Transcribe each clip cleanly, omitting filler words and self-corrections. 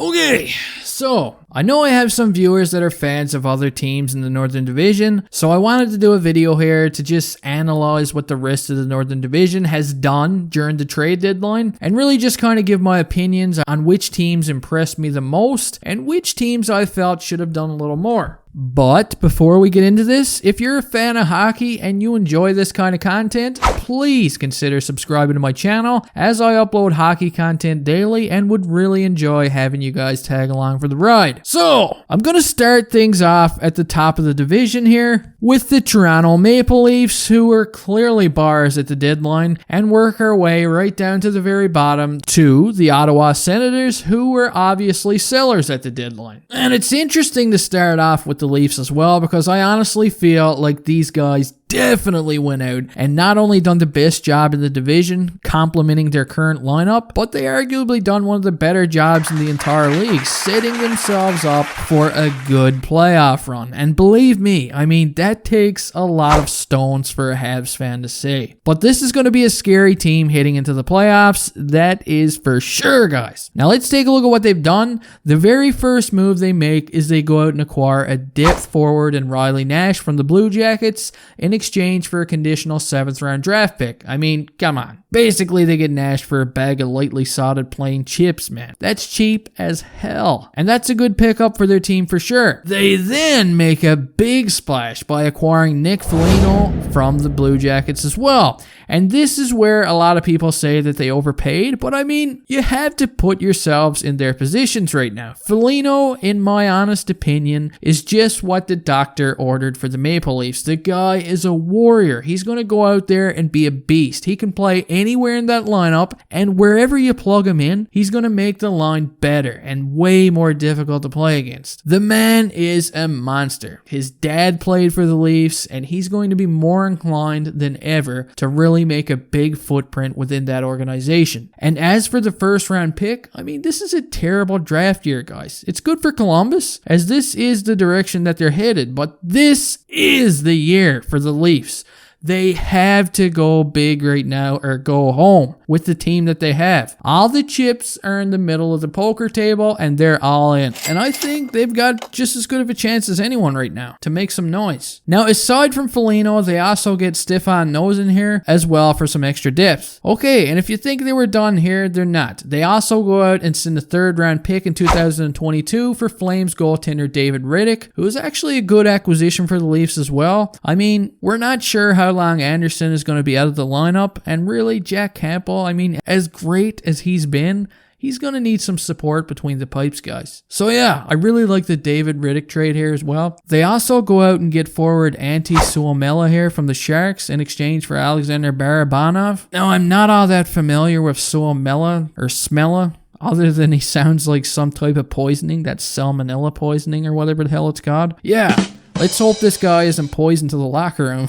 Okay, so I know I have some viewers that are fans of other teams in the Northern Division, so I wanted to do a video here to just analyze what the rest of the Northern Division has done during the trade deadline and really just kind of give my opinions on which teams impressed me the most and which teams I felt should have done a little more. But before we get into this, if you're a fan of hockey and you enjoy this kind of content, please consider subscribing to my channel as I upload hockey content daily and would really enjoy having you guys tag along for the ride. So, I'm going to start things off at the top of the division here with the Toronto Maple Leafs, who were clearly bars at the deadline, and work our way right down to the very bottom to the Ottawa Senators, who were obviously sellers at the deadline. And it's interesting to start off with the Leafs as well, because I honestly feel like these guys definitely went out and not only done the best job in the division, complementing their current lineup, but they arguably done one of the better jobs in the entire league, setting themselves up for a good playoff run. And believe me, I mean, that takes a lot of stones for a Habs fan to say. But this is going to be a scary team heading into the playoffs, that is for sure, guys. Now let's take a look at what they've done. The very first move they make is they go out and acquire a depth forward in Riley Nash from the Blue Jackets in exchange for a conditional 7th round draft pick. I mean, come on. Basically, they get Nash for a bag of lightly sodded plain chips, man. That's cheap as hell. And that's a good pickup for their team for sure. They then make a big splash by acquiring Nick Foligno from the Blue Jackets as well. And this is where a lot of people say that they overpaid, but I mean, you have to put yourselves in their positions right now. Foligno, in my honest opinion, is just what the doctor ordered for the Maple Leafs. The guy is a warrior. He's going to go out there and be a beast. He can play anywhere in that lineup, and wherever you plug him in, he's going to make the line better and way more difficult to play against. The man is a monster. His dad played for the Leafs, and he's going to be more inclined than ever to really make a big footprint within that organization. And as for the first round pick, I mean, this is a terrible draft year, guys. It's good for Columbus, as this is the direction that they're headed, but this is the year for the Leafs. They have to go big right now or go home with the team that they have. All the chips are in the middle of the poker table and they're all in. And I think they've got just as good of a chance as anyone right now to make some noise. Now, aside from Foligno, they also get Stefan Noesen here as well for some extra depth. Okay, and if you think they were done here, they're not. They also go out and send a 3rd round pick in 2022 for Flames goaltender David Riddick, who is actually a good acquisition for the Leafs as well. I mean, we're not sure how long Anderson is going to be out of the lineup, and really Jack Campbell, I mean, as great as he's been, he's going to need some support between the pipes, guys. So yeah, I really like the David Riddick trade here as well. They also go out and get forward Antti Suomela here from the Sharks in exchange for Alexander Barabanov. Now, I'm not all that familiar with Suomela or Smella, other than he sounds like some type of poisoning, that's salmonella poisoning or whatever the hell it's called. Yeah. Let's hope this guy isn't poisoned to the locker room.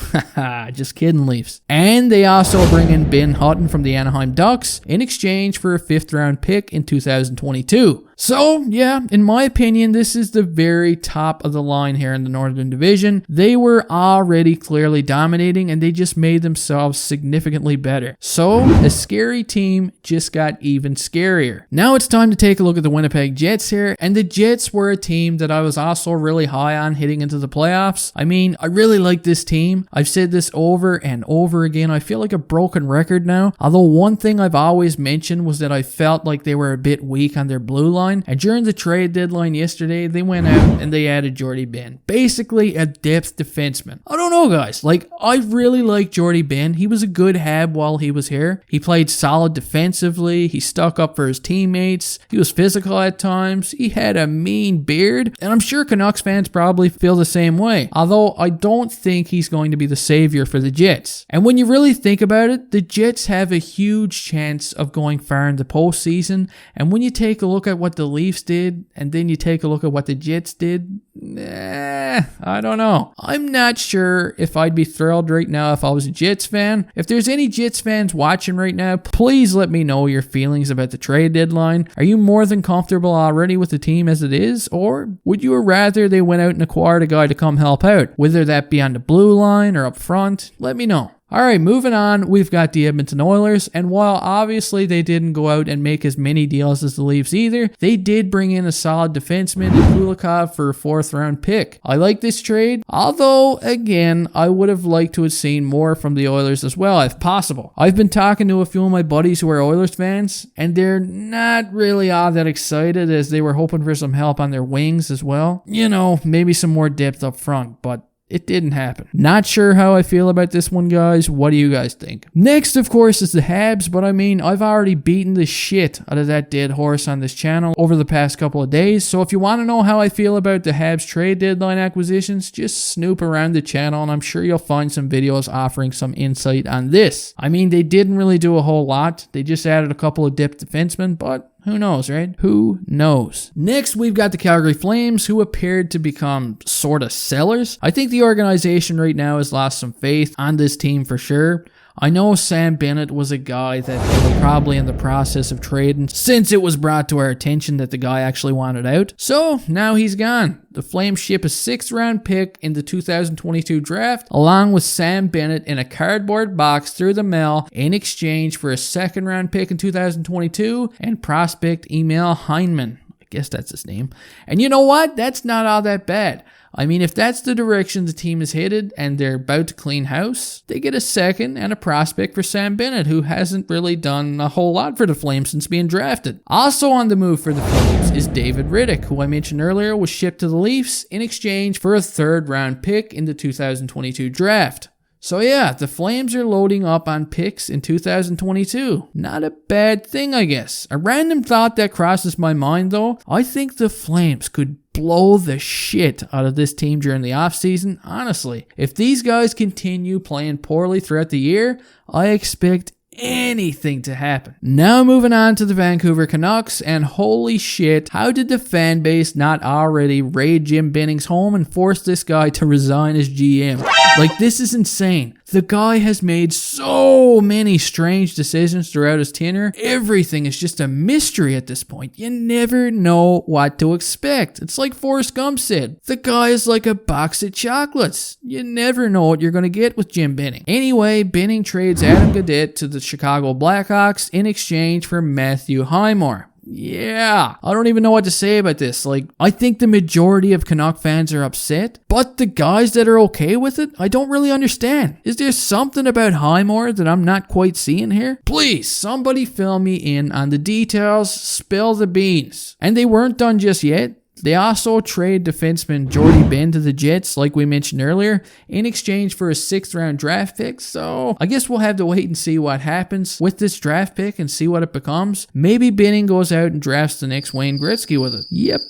Just kidding, Leafs. And they also bring in Ben Hutton from the Anaheim Ducks in exchange for a 5th round pick in 2022. So, yeah, in my opinion, this is the very top of the line here in the Northern Division. They were already clearly dominating, and they just made themselves significantly better. So, the scary team just got even scarier. Now it's time to take a look at the Winnipeg Jets here, and the Jets were a team that I was also really high on heading into the playoffs. I mean, I really like this team. I've said this over and over again. I feel like a broken record now. Although one thing I've always mentioned was that I felt like they were a bit weak on their blue line. And during the trade deadline yesterday, they went out and they added Jordy Ben. Basically a depth defenseman. I don't know, guys. Like, I really like Jordy Ben. He was a good Hab while he was here. He played solid defensively. He stuck up for his teammates. He was physical at times. He had a mean beard. And I'm sure Canucks fans probably feel the same way. Although I don't think he's going to be the savior for the Jets. And when you really think about it, the Jets have a huge chance of going far in the postseason. And when you take a look at what the Leafs did, and then you take a look at what the Jets did, I don't know. I'm not sure if I'd be thrilled right now if I was a Jets fan. If there's any Jets fans watching right now, please let me know your feelings about the trade deadline. Are you more than comfortable already with the team as it is, or would you rather they went out and acquired a guy to come help out, whether that be on the blue line or up front? Let me know. Alright, moving on, we've got the Edmonton Oilers, and while obviously they didn't go out and make as many deals as the Leafs either, they did bring in a solid defenseman in Kulikov for a 4th round pick. I like this trade, although again, I would have liked to have seen more from the Oilers as well if possible. I've been talking to a few of my buddies who are Oilers fans, and they're not really all that excited as they were hoping for some help on their wings as well. You know, maybe some more depth up front, but it didn't happen. Not sure how I feel about this one, guys. What do you guys think? Next, of course, is the Habs, but I mean, I've already beaten the shit out of that dead horse on this channel over the past couple of days, so if you want to know how I feel about the Habs trade deadline acquisitions, just snoop around the channel and I'm sure you'll find some videos offering some insight on this. I mean, they didn't really do a whole lot. They just added a couple of depth defensemen, but who knows, right? Who knows? Next, we've got the Calgary Flames, who appeared to become sort of sellers. I think the organization right now has lost some faith on this team for sure. I know Sam Bennett was a guy that they were probably in the process of trading since it was brought to our attention that the guy actually wanted out. So now he's gone. The Flames ship a 6th round pick in the 2022 draft along with Sam Bennett in a cardboard box through the mail in exchange for a 2nd round pick in 2022 and prospect Emil Heineman. I guess that's his name. And you know what? That's not all that bad. I mean, if that's the direction the team is headed and they're about to clean house, they get a 2nd and a prospect for Sam Bennett, who hasn't really done a whole lot for the Flames since being drafted. Also on the move for the Flames is David Riddick, who I mentioned earlier was shipped to the Leafs in exchange for a 3rd round pick in the 2022 draft. So yeah, the Flames are loading up on picks in 2022. Not a bad thing, I guess. A random thought that crosses my mind though, I think the Flames could blow the shit out of this team during the offseason. Honestly, if these guys continue playing poorly throughout the year, I expect anything to happen. Now moving on to the Vancouver Canucks, and holy shit, how did the fan base not already raid Jim Benning's home and force this guy to resign as GM? Like, this is insane. The guy has made so many strange decisions throughout his tenure. Everything is just a mystery at this point. You never know what to expect. It's like Forrest Gump said, the guy is like a box of chocolates. You never know what you're going to get with Jim Benning. Anyway, Benning trades Adam Gaudette to the Chicago Blackhawks in exchange for Matthew Highmore. Yeah, I don't even know what to say about this. Like, I think the majority of Canuck fans are upset, but the guys that are okay with it, I don't really understand. Is there something about Highmore that I'm not quite seeing here? Please, somebody fill me in on the details, spill the beans. And they weren't done just yet. They also trade defenseman Jordy Ben to the Jets, like we mentioned earlier, in exchange for a 6th round draft pick. So I guess we'll have to wait and see what happens with this draft pick and see what it becomes. Maybe Benning goes out and drafts the next Wayne Gretzky with it. Yep.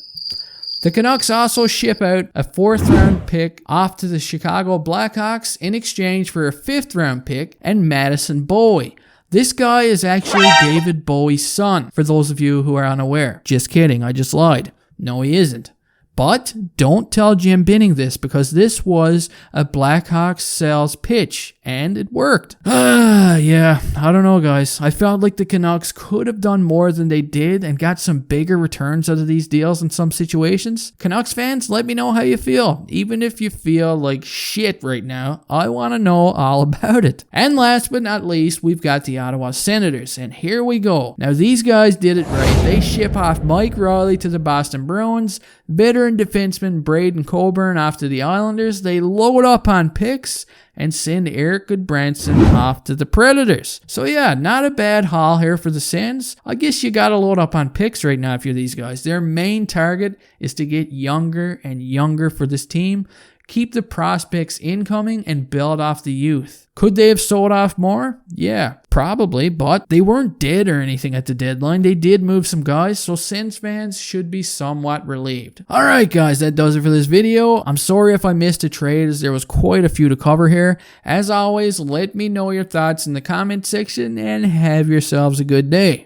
The Canucks also ship out a 4th round pick off to the Chicago Blackhawks in exchange for a 5th round pick and Madison Bowie. This guy is actually David Bowie's son, for those of you who are unaware. Just kidding, I just lied. No, he isn't. But don't tell Jim Benning this, because this was a Blackhawks sales pitch, and it worked. Yeah, I don't know, guys. I felt like the Canucks could have done more than they did and got some bigger returns out of these deals in some situations. Canucks fans, let me know how you feel. Even if you feel like shit right now, I want to know all about it. And last but not least, we've got the Ottawa Senators, and here we go. Now, these guys did it right. They ship off Mike Riley to the Boston Bruins, veteran defenseman Braden Coburn off to the Islanders. They load up on picks and send Eric Goodbranson off to the Predators. So yeah, not a bad haul here for the Sens. I guess you gotta load up on picks right now if you're these guys. Their main target is to get younger and younger for this team, keep the prospects incoming, and build off the youth. Could they have sold off more? Yeah, probably, but they weren't dead or anything at the deadline. They did move some guys, so Sens fans should be somewhat relieved. Alright guys, that does it for this video. I'm sorry if I missed a trade, as there was quite a few to cover here. As always, let me know your thoughts in the comment section, and have yourselves a good day.